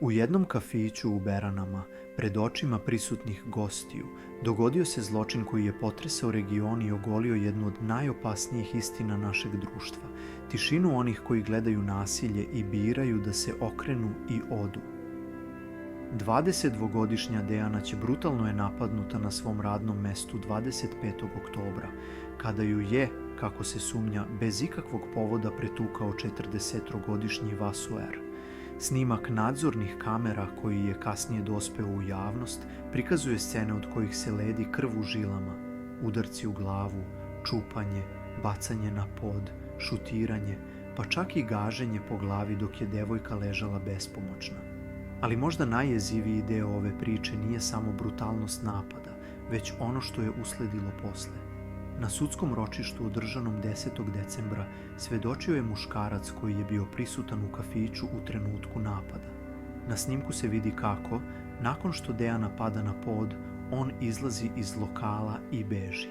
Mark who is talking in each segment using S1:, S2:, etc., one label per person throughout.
S1: U jednom kafiću u Beranama, pred očima prisutnih gostiju, dogodio se zločin koji je potresao region i ogolio jednu od najopasnijih istina našeg društva. Tišinu onih koji gledaju nasilje i biraju da se okrenu i odu. 22-godišnja Dejana brutalno je napadnuta na svom radnom mestu 25. oktobra, kada ju je, kako se sumnja, bez ikakvog povoda pretukao 40-godišnji Vasu R. Snimak nadzornih kamera, koji je kasnije dospeo u javnost, prikazuje scene od kojih se ledi krv u žilama, udarci u glavu, čupanje, bacanje na pod, šutiranje, pa čak i gaženje po glavi dok je devojka ležala bespomoćna. Ali možda najjeziviji deo ove priče nije samo brutalnost napada, već ono što je usledilo posle. Na sudskom ročištu održanom 10. decembra svedočio je muškarac koji je bio prisutan u kafiću u trenutku napada. Na snimku se vidi kako, nakon što Dejana pada na pod, on izlazi iz lokala i beži.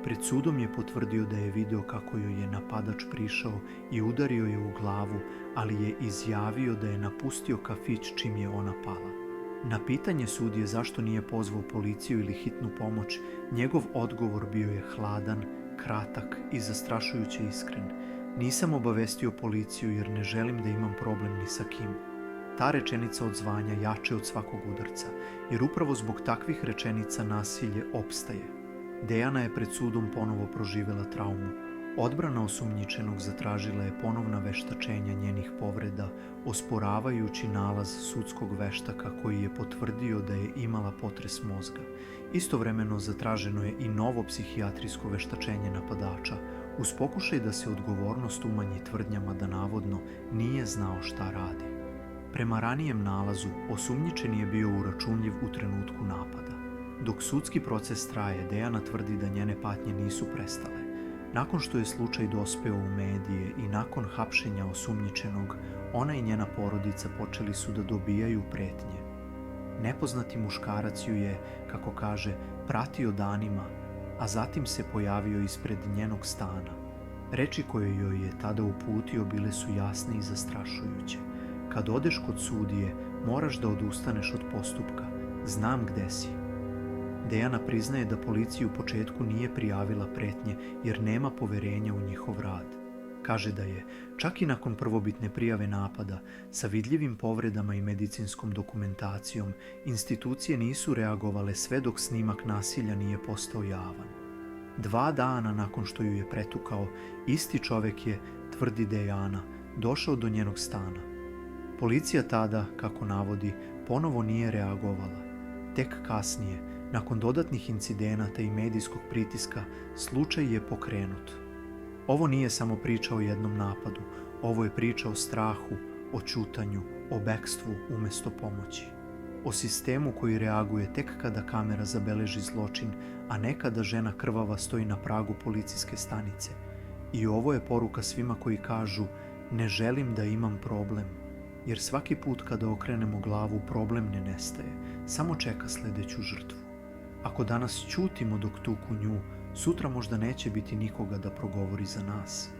S1: Pred sudom je potvrdio da je video kako joj je napadač prišao i udario je u glavu, ali je izjavio da je napustio kafić čim je ona pala. Na pitanje sudije zašto nije pozvao policiju ili hitnu pomoć, njegov odgovor bio je hladan, kratak i zastrašujuće iskren. Nisam obavestio policiju jer ne želim da imam problem ni sa kim. Ta rečenica odzvanja jače od svakog udarca, jer upravo zbog takvih rečenica nasilje opstaje. Dejana je pred sudom ponovo proživela traumu. Odbrana osumnjičenog zatražila je ponovna veštačenja njenih povreda, osporavajući nalaz sudskog veštaka koji je potvrdio da je imala potres mozga. Istovremeno zatraženo je i novo psihijatrijsko veštačenje napadača, uz pokušaj da se odgovornost umanji tvrdnjama da navodno nije znao šta radi. Prema ranijem nalazu, osumnjičeni je bio uračunljiv u trenutku napada. Dok sudski proces traje, Dejana tvrdi da njene patnje nisu prestale. Nakon što je slučaj dospeo u medije i nakon hapšenja osumnjičenog, ona i njena porodica počeli su da dobijaju pretnje. Nepoznati muškarac ju je, kako kaže, pratio danima, a zatim se pojavio ispred njenog stana. Reči koje joj je tada uputio bile su jasne i zastrašujuće. Kad odeš kod sudije, moraš da odustaneš od postupka. Znam gde si. Dejana priznaje da policiji u početku nije prijavila pretnje jer nema poverenja u njihov rad. Kaže da je, čak i nakon prvobitne prijave napada, sa vidljivim povredama i medicinskom dokumentacijom, institucije nisu reagovale sve dok snimak nasilja nije postao javan. 2 dana nakon što ju je pretukao, isti čovek je, tvrdi Dejana, došao do njenog stana. Policija tada, kako navodi, ponovo nije reagovala. Tek kasnije, nakon dodatnih incidenata i medijskog pritiska, slučaj je pokrenut. Ovo nije samo priča o jednom napadu, ovo je priča o strahu, o ćutanju, o bekstvu umesto pomoći. O sistemu koji reaguje tek kada kamera zabeleži zločin, a ne kada žena krvava stoji na pragu policijske stanice. I ovo je poruka svima koji kažu, ne želim da imam problem, jer svaki put kada okrenemo glavu problem ne nestaje, samo čeka sledeću žrtvu. Ako danas ćutimo dok tuku nju, sutra možda neće biti nikoga da progovori za nas.